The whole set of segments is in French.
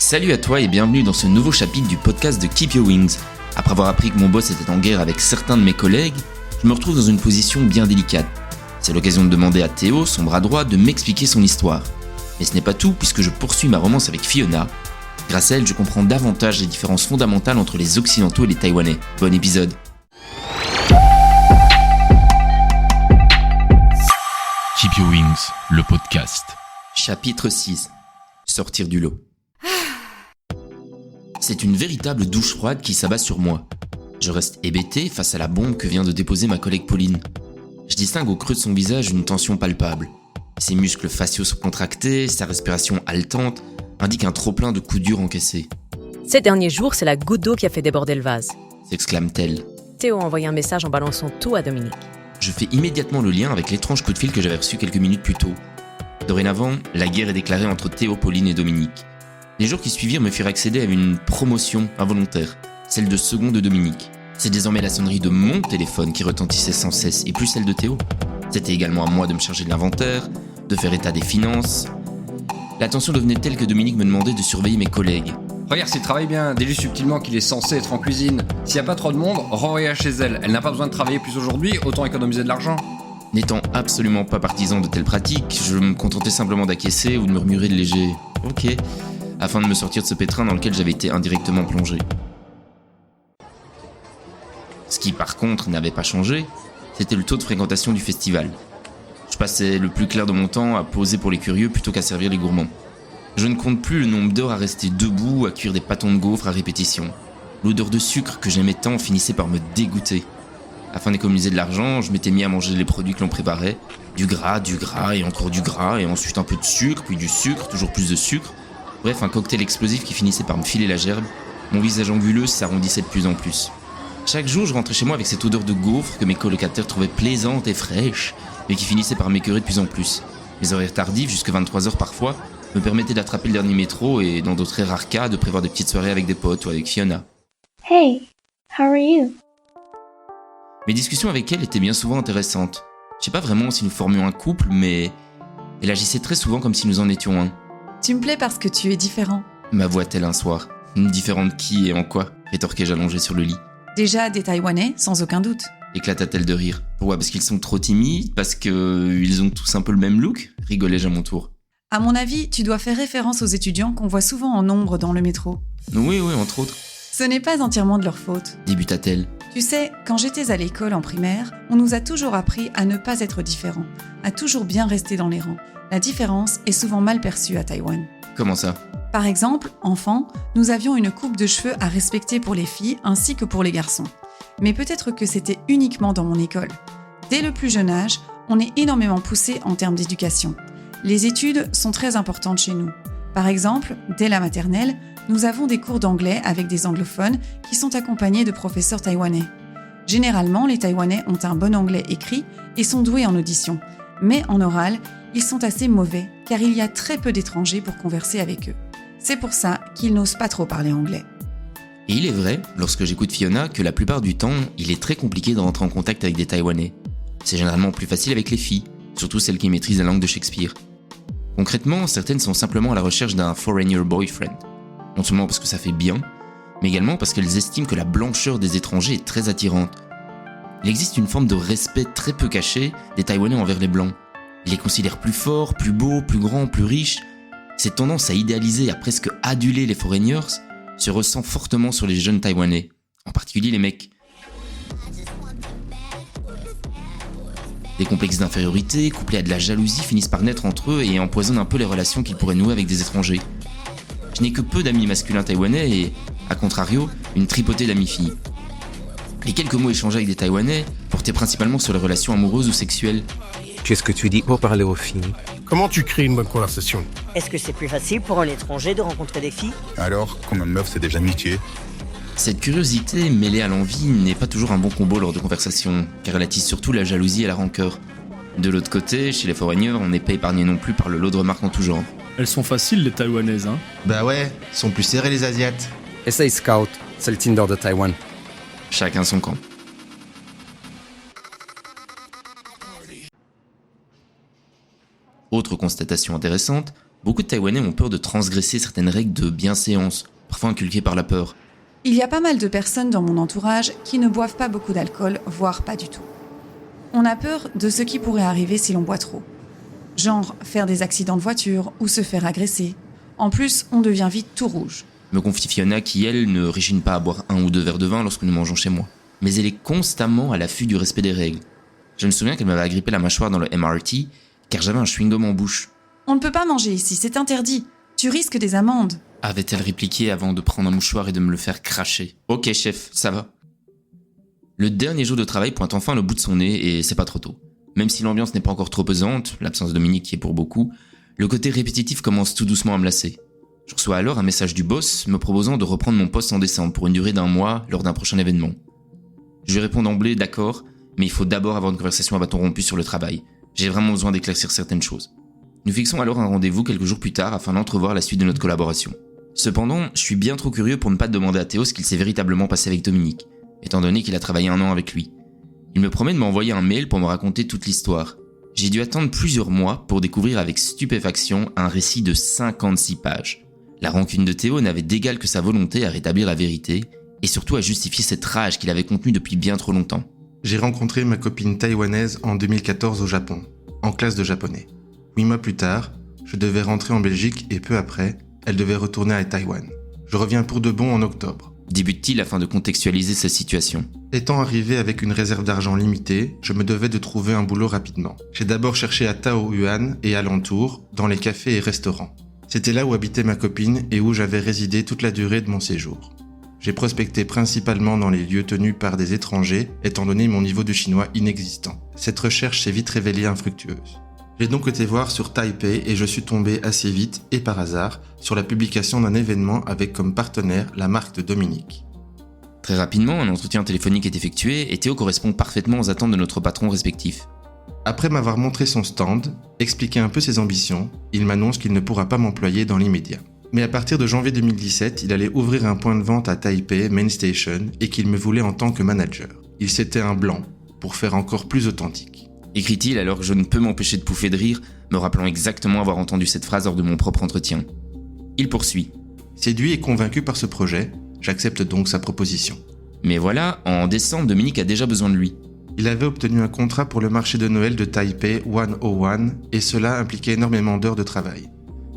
Salut à toi et bienvenue dans ce nouveau chapitre du podcast de Keep Your Wings. Après avoir appris que mon boss était en guerre avec certains de mes collègues, je me retrouve dans une position bien délicate. C'est l'occasion de demander à Théo, son bras droit, de m'expliquer son histoire. Mais ce n'est pas tout puisque je poursuis ma romance avec Fiona. Grâce à elle, je comprends davantage les différences fondamentales entre les Occidentaux et les Taïwanais. Bon épisode. Keep Your Wings, le podcast. Chapitre 6. Sortir du lot. C'est une véritable douche froide qui s'abat sur moi. Je reste hébété face à la bombe que vient de déposer ma collègue Pauline. Je distingue au creux de son visage une tension palpable. Ses muscles faciaux sont contractés, sa respiration haletante indique un trop-plein de coups durs encaissés. Ces derniers jours, c'est la goutte d'eau qui a fait déborder le vase. S'exclame-t-elle. Théo a envoyé un message en balançant tout à Dominique. Je fais immédiatement le lien avec l'étrange coup de fil que j'avais reçu quelques minutes plus tôt. Dorénavant, la guerre est déclarée entre Théo, Pauline et Dominique. Les jours qui suivirent me firent accéder à une promotion involontaire, celle de second de Dominique. C'est désormais la sonnerie de mon téléphone qui retentissait sans cesse, et plus celle de Théo. C'était également à moi de me charger de l'inventaire, de faire état des finances. La tension devenait telle que Dominique me demandait de surveiller mes collègues. Regarde s'il travaille bien, dis-lui subtilement qu'il est censé être en cuisine. S'il n'y a pas trop de monde, renvoie-la chez elle. Elle n'a pas besoin de travailler plus aujourd'hui, autant économiser de l'argent. N'étant absolument pas partisan de telles pratiques, je me contentais simplement d'acquiescer ou de murmurer de léger « Ok », afin de me sortir de ce pétrin dans lequel j'avais été indirectement plongé. Ce qui par contre n'avait pas changé, c'était le taux de fréquentation du festival. Je passais le plus clair de mon temps à poser pour les curieux plutôt qu'à servir les gourmands. Je ne compte plus le nombre d'heures à rester debout, à cuire des pâtons de gaufres à répétition. L'odeur de sucre que j'aimais tant finissait par me dégoûter. Afin d'économiser de l'argent, je m'étais mis à manger les produits que l'on préparait. Du gras et encore du gras, et ensuite un peu de sucre, puis du sucre, toujours plus de sucre. Bref, un cocktail explosif qui finissait par me filer la gerbe. Mon visage anguleux s'arrondissait de plus en plus. Chaque jour, je rentrais chez moi avec cette odeur de gaufre que mes colocataires trouvaient plaisante et fraîche, mais qui finissait par m'écœurer de plus en plus. Mes horaires tardifs, jusque 23h parfois, me permettaient d'attraper le dernier métro et, dans d'autres rares cas, de prévoir des petites soirées avec des potes ou avec Fiona. Hey, how are you? Mes discussions avec elle étaient bien souvent intéressantes. Je sais pas vraiment si nous formions un couple, mais elle agissait très souvent comme si nous en étions un. Tu me plais parce que tu es différent. M'avoua-t-elle un soir. Différent de qui et en quoi ? Rétorquai-je allongé sur le lit. Déjà des Taïwanais, sans aucun doute. Éclata-t-elle de rire. Pourquoi ? Parce qu'ils sont trop timides ? Parce qu'ils ont tous un peu le même look ? Rigolai-je à mon tour. À mon avis, tu dois faire référence aux étudiants qu'on voit souvent en nombre dans le métro. Oui, entre autres. Ce n'est pas entièrement de leur faute. Débuta-t-elle. Tu sais, quand j'étais à l'école en primaire, on nous a toujours appris à ne pas être différents, à toujours bien rester dans les rangs. La différence est souvent mal perçue à Taïwan. Comment ça ? Par exemple, enfant, nous avions une coupe de cheveux à respecter pour les filles ainsi que pour les garçons. Mais peut-être que c'était uniquement dans mon école. Dès le plus jeune âge, on est énormément poussé en termes d'éducation. Les études sont très importantes chez nous. Par exemple, dès la maternelle, nous avons des cours d'anglais avec des anglophones qui sont accompagnés de professeurs taïwanais. Généralement, les Taïwanais ont un bon anglais écrit et sont doués en audition. Mais en oral, ils sont assez mauvais car il y a très peu d'étrangers pour converser avec eux. C'est pour ça qu'ils n'osent pas trop parler anglais. Et il est vrai, lorsque j'écoute Fiona, que la plupart du temps, il est très compliqué de rentrer en contact avec des Taïwanais. C'est généralement plus facile avec les filles, surtout celles qui maîtrisent la langue de Shakespeare. Concrètement, certaines sont simplement à la recherche d'un foreigner boyfriend. Non seulement parce que ça fait bien, mais également parce qu'elles estiment que la blancheur des étrangers est très attirante. Il existe une forme de respect très peu caché des Taïwanais envers les blancs. Ils les considèrent plus forts, plus beaux, plus grands, plus riches. Cette tendance à idéaliser et à presque aduler les foreigners se ressent fortement sur les jeunes Taïwanais, en particulier les mecs. Des complexes d'infériorité, couplés à de la jalousie, finissent par naître entre eux et empoisonnent un peu les relations qu'ils pourraient nouer avec des étrangers. Je n'ai que peu d'amis masculins taïwanais et, à contrario, une tripotée d'amis filles. Les quelques mots échangés avec des Taïwanais portaient principalement sur les relations amoureuses ou sexuelles. Qu'est-ce que tu dis pour parler aux filles ? Comment tu crées une bonne conversation ? Est-ce que c'est plus facile pour un étranger de rencontrer des filles ? Alors, combien de meufs c'est déjà amitié ? Cette curiosité mêlée à l'envie n'est pas toujours un bon combo lors de conversations, car elle attise surtout la jalousie et la rancœur. De l'autre côté, chez les foreigners, on n'est pas épargné non plus par le lot de remarques en tout genre. Elles sont faciles les Taïwanaises, hein ? Bah ouais, sont plus serrées les Asiates. Essaye Scout, c'est le Tinder de Taïwan. Chacun son camp. Autre constatation intéressante, Beaucoup de Taïwanais ont peur de transgresser certaines règles de bienséance, parfois inculquées par la peur. Il y a pas mal de personnes dans mon entourage qui ne boivent pas beaucoup d'alcool, voire pas du tout. On a peur de ce qui pourrait arriver si l'on boit trop. Genre faire des accidents de voiture ou se faire agresser. En plus, on devient vite tout rouge. Me confie Fiona qui, elle, ne réchigne pas à boire 1 ou 2 verres de vin lorsque nous mangeons chez moi. Mais elle est constamment à l'affût du respect des règles. Je me souviens qu'elle m'avait agrippé la mâchoire dans le MRT car j'avais un chewing-gum en bouche. On ne peut pas manger ici, c'est interdit. Tu risques des amendes. Avait-elle répliqué avant de prendre un mouchoir et de me le faire cracher. Ok chef, ça va. Le dernier jour de travail pointe enfin le bout de son nez et c'est pas trop tôt. Même si l'ambiance n'est pas encore trop pesante, l'absence de Dominique qui est pour beaucoup, le côté répétitif commence tout doucement à me lasser. Je reçois alors un message du boss me proposant de reprendre mon poste en décembre pour une durée d'1 mois lors d'un prochain événement. Je lui réponds d'emblée d'accord, mais il faut d'abord avoir une conversation à bâton rompu sur le travail. J'ai vraiment besoin d'éclaircir certaines choses. Nous fixons alors un rendez-vous quelques jours plus tard afin d'entrevoir la suite de notre collaboration. Cependant, je suis bien trop curieux pour ne pas demander à Théo ce qu'il s'est véritablement passé avec Dominique, étant donné qu'il a travaillé 1 an avec lui. Il me promet de m'envoyer un mail pour me raconter toute l'histoire. J'ai dû attendre plusieurs mois pour découvrir avec stupéfaction un récit de 56 pages. La rancune de Théo n'avait d'égal que sa volonté à rétablir la vérité, et surtout à justifier cette rage qu'il avait contenue depuis bien trop longtemps. J'ai rencontré ma copine taïwanaise en 2014 au Japon, en classe de japonais. 8 mois plus tard, je devais rentrer en Belgique et peu après, elle devait retourner à Taïwan. Je reviens pour de bon en octobre. Débute-t-il afin de contextualiser sa situation. Étant arrivé avec une réserve d'argent limitée, je me devais de trouver un boulot rapidement. J'ai d'abord cherché à Taoyuan et alentours, dans les cafés et restaurants. C'était là où habitait ma copine et où j'avais résidé toute la durée de mon séjour. J'ai prospecté principalement dans les lieux tenus par des étrangers, étant donné mon niveau de chinois inexistant. Cette recherche s'est vite révélée infructueuse. J'ai donc été voir sur Taipei et je suis tombé assez vite, et par hasard, sur la publication d'un événement avec comme partenaire la marque de Dominique. Très rapidement, un entretien téléphonique est effectué et Théo correspond parfaitement aux attentes de notre patron respectif. Après m'avoir montré son stand, expliqué un peu ses ambitions, il m'annonce qu'il ne pourra pas m'employer dans l'immédiat. Mais à partir de janvier 2017, il allait ouvrir un point de vente à Taipei Main Station et qu'il me voulait en tant que manager. Il s'était un blanc, pour faire encore plus authentique. Écrit-il alors que je ne peux m'empêcher de pouffer de rire, me rappelant exactement avoir entendu cette phrase lors de mon propre entretien. Il poursuit. Séduit et convaincu par ce projet, j'accepte donc sa proposition. Mais voilà, en décembre, Dominique a déjà besoin de lui. Il avait obtenu un contrat pour le marché de Noël de Taipei 101 et cela impliquait énormément d'heures de travail.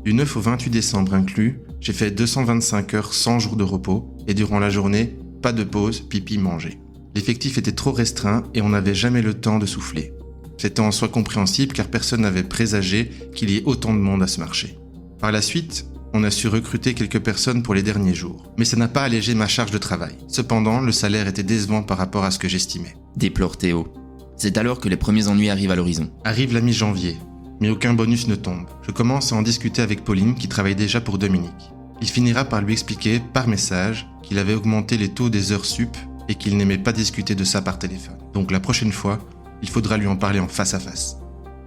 Du 9 au 28 décembre inclus, j'ai fait 225 heures sans jour de repos et durant la journée, pas de pause, pipi, manger. L'effectif était trop restreint et on n'avait jamais le temps de souffler. C'était en soi compréhensible car personne n'avait présagé qu'il y ait autant de monde à ce marché. Par la suite, on a su recruter quelques personnes pour les derniers jours. Mais ça n'a pas allégé ma charge de travail. Cependant, le salaire était décevant par rapport à ce que j'estimais. Déplore Théo. C'est alors que les premiers ennuis arrivent à l'horizon. Arrive la mi-janvier, mais aucun bonus ne tombe. Je commence à en discuter avec Pauline qui travaille déjà pour Dominique. Il finira par lui expliquer, par message, qu'il avait augmenté les taux des heures sup et qu'il n'aimait pas discuter de ça par téléphone. Donc la prochaine fois, il faudra lui en parler en face à face.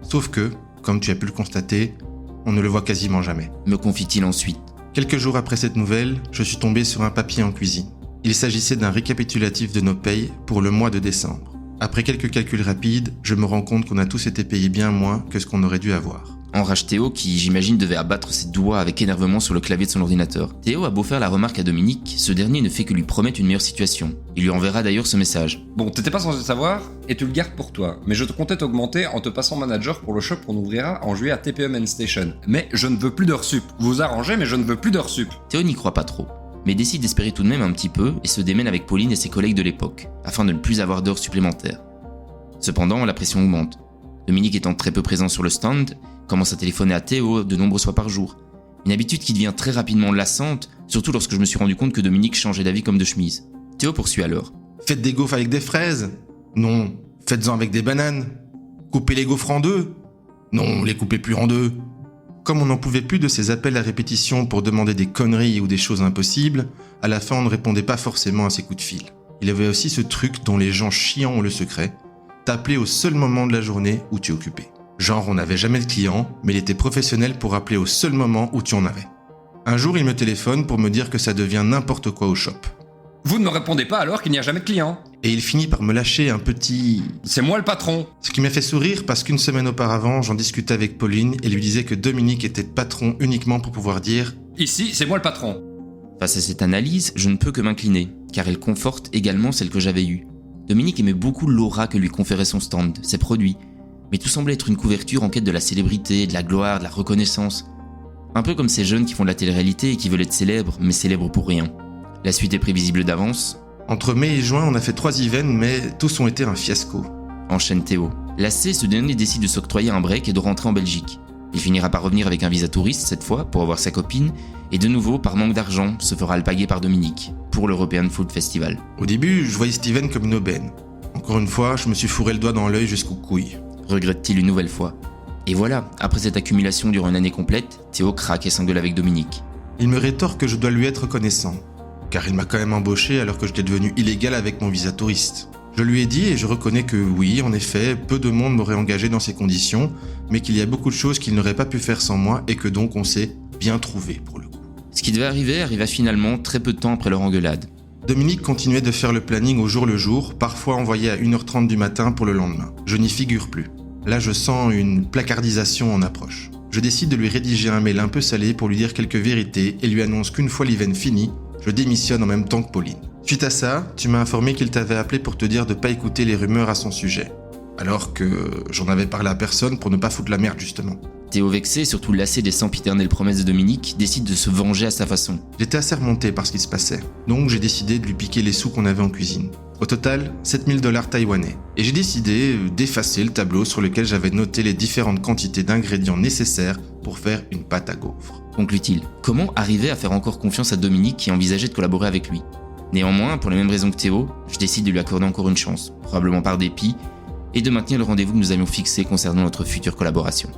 Sauf que, comme tu as pu le constater, on ne le voit quasiment jamais. Me confie-t-il ensuite. Quelques jours après cette nouvelle, je suis tombé sur un papier en cuisine. Il s'agissait d'un récapitulatif de nos payes pour le mois de décembre. Après quelques calculs rapides, je me rends compte qu'on a tous été payés bien moins que ce qu'on aurait dû avoir. Enrage Théo qui, j'imagine, devait abattre ses doigts avec énervement sur le clavier de son ordinateur. Théo a beau faire la remarque à Dominique, ce dernier ne fait que lui promettre une meilleure situation. Il lui enverra d'ailleurs ce message. Bon, t'étais pas censé savoir, et tu le gardes pour toi, mais je te comptais t'augmenter en te passant manager pour le shop qu'on ouvrira en juillet à TPE Main Station. Mais je ne veux plus d'heures sup. Vous arrangez, mais je ne veux plus d'heures sup. Théo n'y croit pas trop, mais décide d'espérer tout de même un petit peu et se démène avec Pauline et ses collègues de l'époque, afin de ne plus avoir d'heures supplémentaires. Cependant, la pression augmente. Dominique étant très peu présent sur le stand, commence à téléphoner à Théo de nombreuses fois par jour. Une habitude qui devient très rapidement lassante, surtout lorsque je me suis rendu compte que Dominique changeait d'avis comme de chemise. Théo poursuit alors. Faites des gaufres avec des fraises? Non. Faites-en avec des bananes. Coupez les gaufres en deux? Non, les coupez plus en deux. Comme on n'en pouvait plus de ces appels à répétition pour demander des conneries ou des choses impossibles, à la fin on ne répondait pas forcément à ces coups de fil. Il y avait aussi ce truc dont les gens chiants ont le secret, t'appeler au seul moment de la journée où tu es occupé. Genre on n'avait jamais de client, mais il était professionnel pour appeler au seul moment où tu en avais. Un jour il me téléphone pour me dire que ça devient n'importe quoi au shop. Vous ne me répondez pas alors qu'il n'y a jamais de client. et il finit par me lâcher un petit... C'est moi le patron. Ce qui m'a fait sourire parce qu'une semaine auparavant, j'en discutais avec Pauline et lui disais que Dominique était patron uniquement pour pouvoir dire « Ici, c'est moi le patron ». Face à cette analyse, je ne peux que m'incliner, car elle conforte également celle que j'avais eue. Dominique aimait beaucoup l'aura que lui conférait son stand, ses produits, mais tout semblait être une couverture en quête de la célébrité, de la gloire, de la reconnaissance. Un peu comme ces jeunes qui font de la télé-réalité et qui veulent être célèbres, mais célèbres pour rien. La suite est prévisible d'avance. Entre mai et juin, on a fait 3 events, mais tous ont été un fiasco. Enchaîne Théo. Lassé, ce dernier décide de s'octroyer un break et de rentrer en Belgique. Il finira par revenir avec un visa touriste cette fois pour avoir sa copine, et de nouveau, par manque d'argent, se fera alpaguer par Dominique, pour l'European Food Festival. Au début, je voyais Steven comme une aubaine. Encore une fois, je me suis fourré le doigt dans l'œil jusqu'aux couilles. Regrette-t-il une nouvelle fois. Et voilà, après cette accumulation durant une année complète, Théo craque et s'engueule avec Dominique. Il me rétorque que je dois lui être reconnaissant, car il m'a quand même embauché alors que j'étais devenu illégal avec mon visa touriste. Je lui ai dit et je reconnais que oui, en effet, peu de monde m'aurait engagé dans ces conditions, mais qu'il y a beaucoup de choses qu'il n'aurait pas pu faire sans moi et que donc on s'est bien trouvé pour le coup. Ce qui devait arriver arriva finalement très peu de temps après leur engueulade. Dominique continuait de faire le planning au jour le jour, parfois envoyé à 1h30 du matin pour le lendemain. Je n'y figure plus. Là, je sens une placardisation en approche. Je décide de lui rédiger un mail un peu salé pour lui dire quelques vérités et lui annonce qu'une fois l'event fini, je démissionne en même temps que Pauline. Suite à ça, tu m'as informé qu'il t'avait appelé pour te dire de pas écouter les rumeurs à son sujet. Alors que j'en avais parlé à personne pour ne pas foutre la merde justement. Théo vexé, surtout lassé des sempiternelles promesses de Dominique, décide de se venger à sa façon. J'étais assez remonté par ce qui se passait, donc j'ai décidé de lui piquer les sous qu'on avait en cuisine. Au total, 7000 $ taïwanais. Et j'ai décidé d'effacer le tableau sur lequel j'avais noté les différentes quantités d'ingrédients nécessaires pour faire une pâte à gaufres. Conclut-il. Comment arriver à faire encore confiance à Dominique qui envisageait de collaborer avec lui ? Néanmoins, pour les mêmes raisons que Théo, je décide de lui accorder encore une chance, probablement par dépit, et de maintenir le rendez-vous que nous avions fixé concernant notre future collaboration.